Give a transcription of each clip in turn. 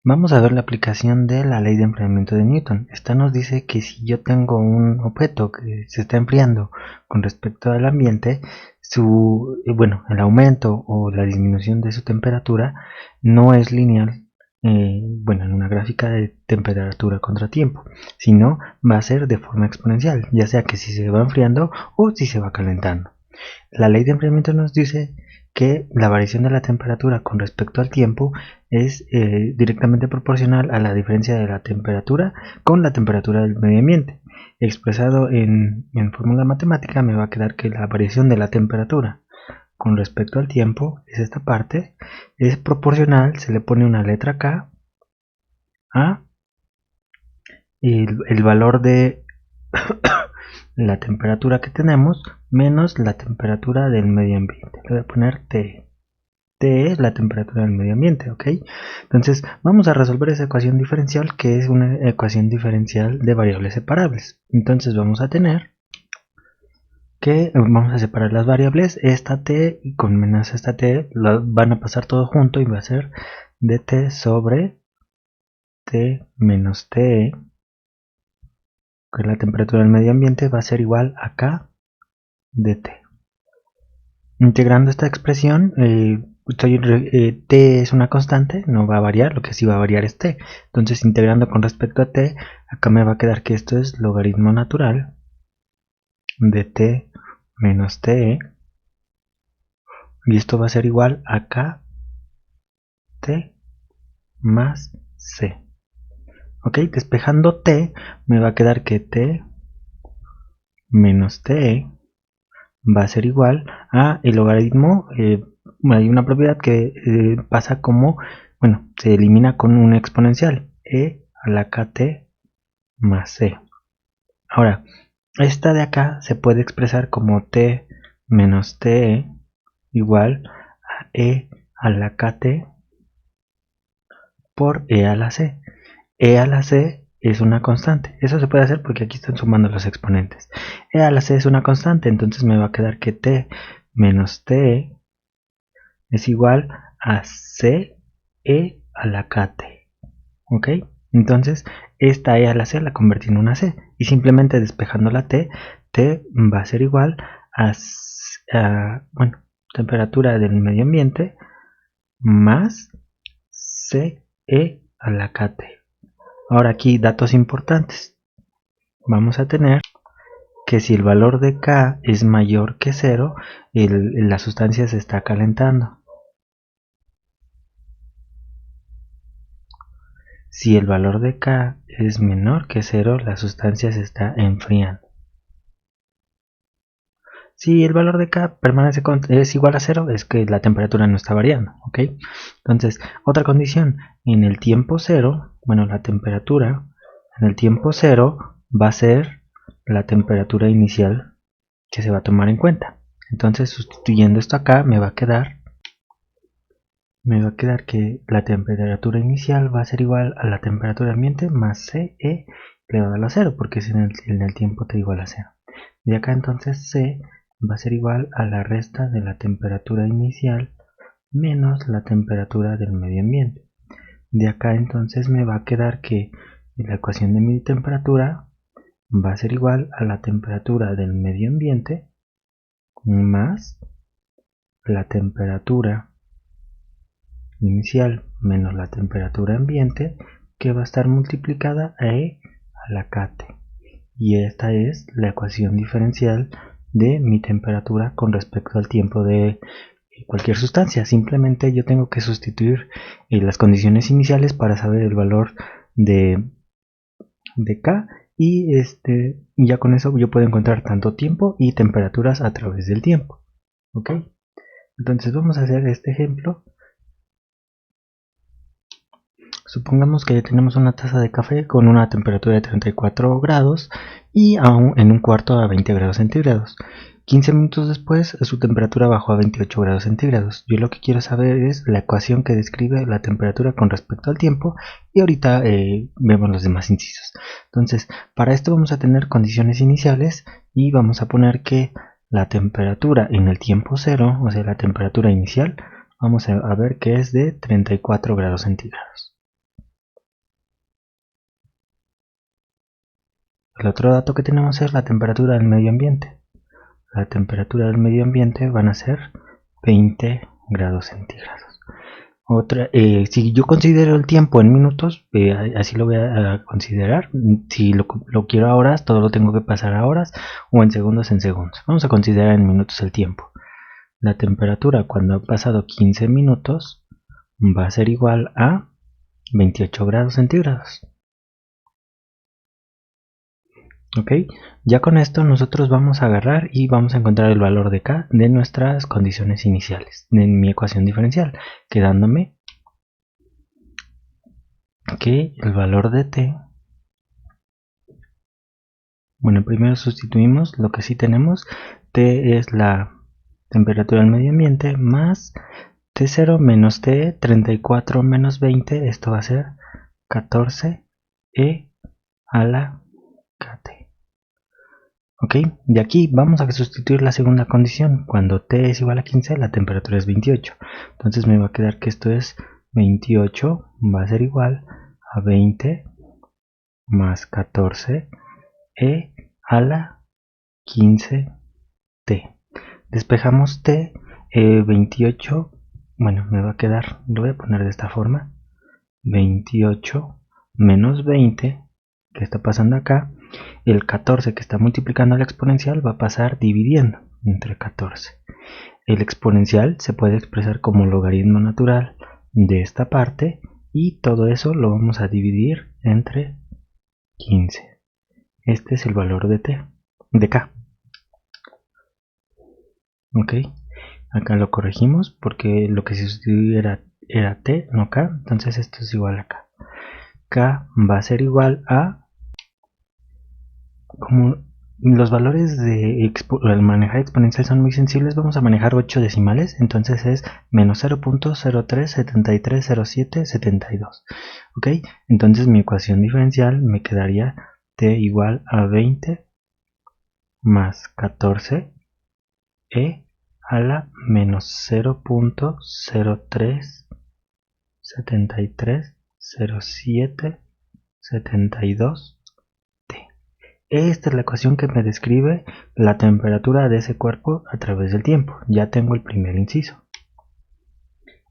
Vamos a ver la aplicación de la ley de enfriamiento de Newton. Esta nos dice que si yo tengo un objeto que se está enfriando con respecto al ambiente, el aumento o la disminución de su temperatura no es lineal, en una gráfica de temperatura contra tiempo, sino va a ser de forma exponencial, ya sea que si se va enfriando o si se va calentando. La ley de enfriamiento nos dice que la variación de la temperatura con respecto al tiempo es directamente proporcional a la diferencia de la temperatura con la temperatura del medio ambiente. Expresado en fórmula matemática me va a quedar que la variación de la temperatura con respecto al tiempo es esta parte, es proporcional, se le pone una letra K a el valor de la temperatura que tenemos menos la temperatura del medio ambiente. Le voy a poner T. T es la temperatura del medio ambiente, ¿ok? Entonces vamos a resolver esa ecuación diferencial, que es una ecuación diferencial de variables separables. Entonces vamos a tener que vamos a separar las variables, esta T y con menos esta T van a pasar todo junto y va a ser dt sobre T menos T, que la temperatura del medio ambiente va a ser igual a K dt. Integrando esta expresión, t es una constante, no va a variar, lo que sí va a variar es t. Entonces, integrando con respecto a t, acá me va a quedar que esto es logaritmo natural de t menos t, y esto va a ser igual a k t más c. Ok, despejando t, me va a quedar que t menos t va a ser igual a el logaritmo. Hay una propiedad que pasa como, se elimina con una exponencial, e a la kt más c. Ahora, esta de acá se puede expresar como t menos te igual a e a la kt por e a la c. E a la c es una constante. Eso se puede hacer porque aquí están sumando los exponentes. E a la c es una constante, entonces me va a quedar que t menos t es igual a c e a la kt. ¿Ok? Entonces, esta e a la c la convertí en una c. Y simplemente despejando la t, t va a ser igual a temperatura del medio ambiente más c e a la kt. Ahora aquí datos importantes. Vamos a tener que si el valor de K es mayor que 0, la sustancia se está calentando. Si el valor de K es menor que 0, la sustancia se está enfriando. Si el valor de K es igual a 0, es que la temperatura no está variando, ¿ok? Entonces, otra condición, en el tiempo 0, la temperatura en el tiempo 0 va a ser la temperatura inicial que se va a tomar en cuenta. Entonces, sustituyendo esto acá, me va a quedar que la temperatura inicial va a ser igual a la temperatura ambiente más CE elevado a 0, porque es en el tiempo t igual a 0. De acá entonces C va a ser igual a la resta de la temperatura inicial menos la temperatura del medio ambiente. De acá entonces me va a quedar que la ecuación de mi temperatura va a ser igual a la temperatura del medio ambiente más la temperatura inicial menos la temperatura ambiente, que va a estar multiplicada a e a la kt. Y esta es la ecuación diferencial de mi temperatura con respecto al tiempo de cualquier sustancia. Simplemente yo tengo que sustituir las condiciones iniciales para saber el valor de K, y ya con eso yo puedo encontrar tanto tiempo y temperaturas a través del tiempo. ¿Ok? Entonces vamos a hacer este ejemplo. Supongamos que tenemos una taza de café con una temperatura de 34 grados y en un cuarto a 20 grados centígrados. 15 minutos después su temperatura bajó a 28 grados centígrados. Yo lo que quiero saber es la ecuación que describe la temperatura con respecto al tiempo, y ahorita vemos los demás incisos. Entonces, para esto vamos a tener condiciones iniciales y vamos a poner que la temperatura en el tiempo cero, o sea la temperatura inicial, vamos a ver que es de 34 grados centígrados. El otro dato que tenemos es la temperatura del medio ambiente. La temperatura del medio ambiente van a ser 20 grados centígrados. Si yo considero el tiempo en minutos, así lo voy a considerar. Si lo quiero a horas, todo lo tengo que pasar a horas, o en segundos. Vamos a considerar en minutos el tiempo. La temperatura cuando ha pasado 15 minutos va a ser igual a 28 grados centígrados. Ok, ya con esto nosotros vamos a agarrar y vamos a encontrar el valor de K de nuestras condiciones iniciales en mi ecuación diferencial, quedándome que el valor de T, bueno, primero sustituimos lo que sí tenemos. T es la temperatura del medio ambiente más T0 menos T, 34 menos 20, esto va a ser 14 E a la KT. Ok, de aquí vamos a sustituir la segunda condición. Cuando T es igual a 15, la temperatura es 28. Entonces me va a quedar que esto es 28, va a ser igual a 20 más 14 E a la 15T. Despejamos T, 28, bueno, me va a quedar, lo voy a poner de esta forma, 28 menos 20, que está pasando acá, el 14 que está multiplicando la exponencial va a pasar dividiendo entre 14. El exponencial se puede expresar como logaritmo natural de esta parte y todo eso lo vamos a dividir entre 15. Este es el valor de T, de K. Ok, acá lo corregimos porque lo que se sustituyó era T, no K, entonces esto es igual a K. K va a ser igual a, como los valores de al manejar exponencial son muy sensibles, vamos a manejar 8 decimales, entonces es menos 0.03730772. Ok, entonces mi ecuación diferencial me quedaría T igual a 20 más 14 E a la menos 0.03730772 T. Esta es la ecuación que me describe la temperatura de ese cuerpo a través del tiempo. Ya tengo el primer inciso.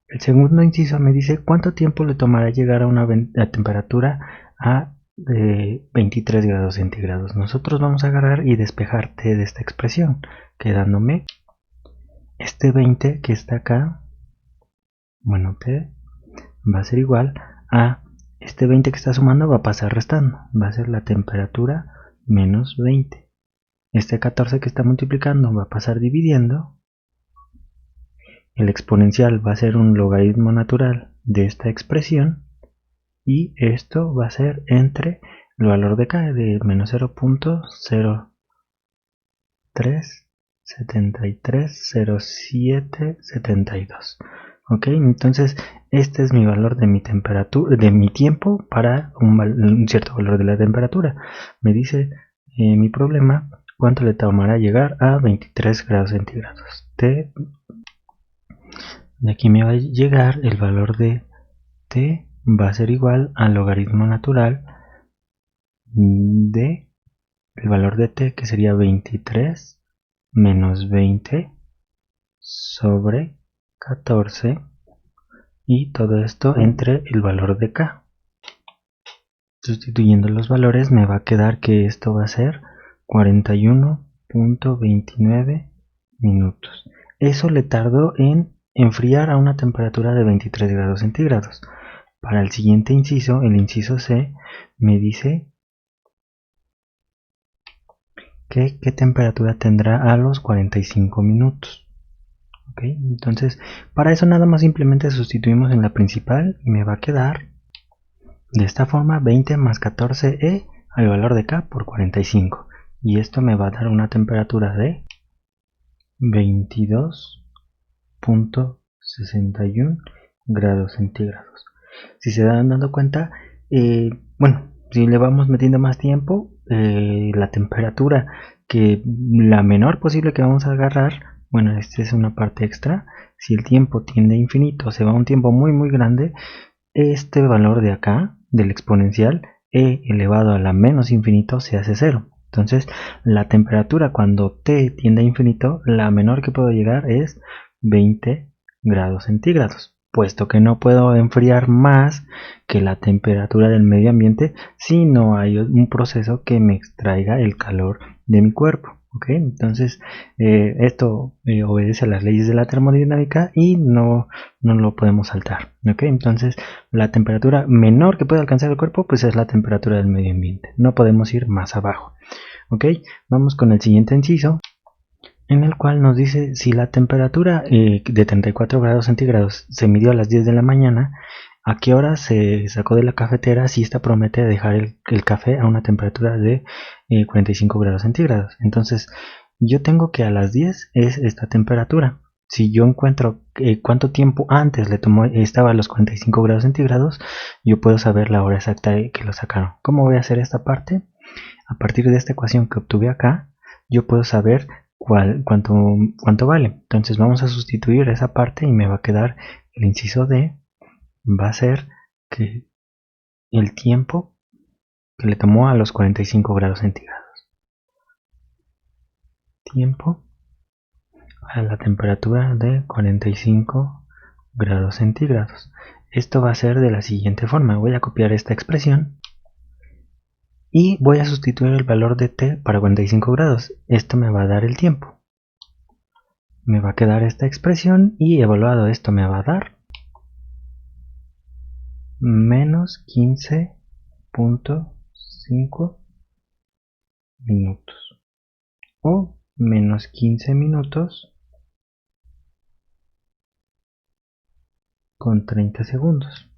El segundo inciso me dice cuánto tiempo le tomará llegar a una temperatura a 23 grados centígrados. Nosotros vamos a agarrar y despejar T de esta expresión, quedándome este 20 que está acá, bueno, T va a ser igual a este 20 que está sumando, va a pasar restando, va a ser la temperatura menos 20. Este 14 que está multiplicando va a pasar dividiendo. El exponencial va a ser un logaritmo natural de esta expresión y esto va a ser entre el valor de K de menos 0.03730772. Ok, entonces este es mi valor de mi temperatura, de mi tiempo para un cierto valor de la temperatura. Me dice mi problema cuánto le tomará llegar a 23 grados centígrados. De aquí me va a llegar el valor de T va a ser igual al logaritmo natural de el valor de T, que sería 23 menos 20 sobre 14 y todo esto entre el valor de K. Sustituyendo los valores me va a quedar que esto va a ser 41.29 minutos. Eso le tardó en enfriar a una temperatura de 23 grados centígrados. Para el siguiente inciso, el inciso C, me dice que qué temperatura tendrá a los 45 minutos. Ok, entonces para eso nada más simplemente sustituimos en la principal y me va a quedar de esta forma 20 más 14E al valor de K por 45. Y esto me va a dar una temperatura de 22.61 grados centígrados. Si se dan dando cuenta, bueno, si le vamos metiendo más tiempo, la temperatura que la menor posible que vamos a agarrar, bueno, esta es una parte extra. Si el tiempo tiende a infinito, se va a un tiempo muy grande, este valor de acá, del exponencial, E elevado a la menos infinito se hace 0. Entonces la temperatura cuando T tiende a infinito, la menor que puedo llegar es 20 grados centígrados, puesto que no puedo enfriar más que la temperatura del medio ambiente si no hay un proceso que me extraiga el calor de mi cuerpo. ¿Okay? Entonces esto obedece a las leyes de la termodinámica y no lo podemos saltar. ¿Okay? Entonces la temperatura menor que puede alcanzar el cuerpo pues es la temperatura del medio ambiente, no podemos ir más abajo. ¿Okay? Vamos con el siguiente inciso, en el cual nos dice si la temperatura de 34 grados centígrados se midió a las 10 de la mañana, a qué hora se sacó de la cafetera si esta promete dejar el café a una temperatura de 45 grados centígrados. Entonces yo tengo que a las 10 es esta temperatura. Si yo encuentro cuánto tiempo antes le tomó, estaba a los 45 grados centígrados, yo puedo saber la hora exacta que lo sacaron. ¿Cómo voy a hacer esta parte? A partir de esta ecuación que obtuve acá, yo puedo saber cuánto vale. Entonces vamos a sustituir esa parte y me va a quedar el inciso D, va a ser que el tiempo que le tomó a los 45 grados centígrados. Tiempo a la temperatura de 45 grados centígrados. Esto va a ser de la siguiente forma. Voy a copiar esta expresión y voy a sustituir el valor de T para 45 grados. Esto me va a dar el tiempo. Me va a quedar esta expresión y evaluado esto me va a dar menos 15.5 minutos o menos 15 minutos con 30 segundos.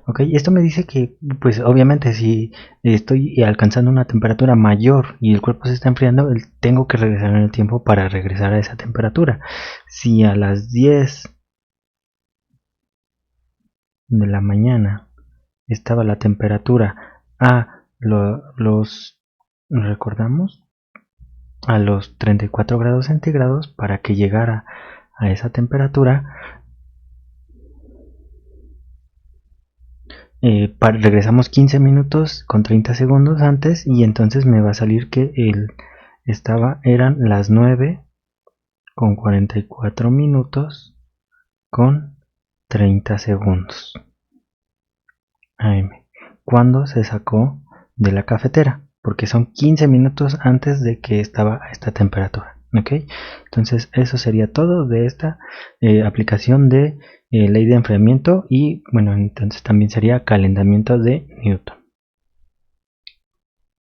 Ok, esto me dice que, pues obviamente si estoy alcanzando una temperatura mayor y el cuerpo se está enfriando, tengo que regresar en el tiempo para regresar a esa temperatura. Si a las 10 de la mañana estaba la temperatura recordamos, a los 34 grados centígrados, para que llegara a esa temperatura, regresamos 15 minutos con 30 segundos antes y entonces me va a salir que eran las 9 con 44 minutos con 30 segundos AM, cuando se sacó de la cafetera, porque son 15 minutos antes de que estaba a esta temperatura. ¿Okay? Entonces eso sería todo de esta aplicación de ley de enfriamiento y bueno, entonces también sería calentamiento de Newton.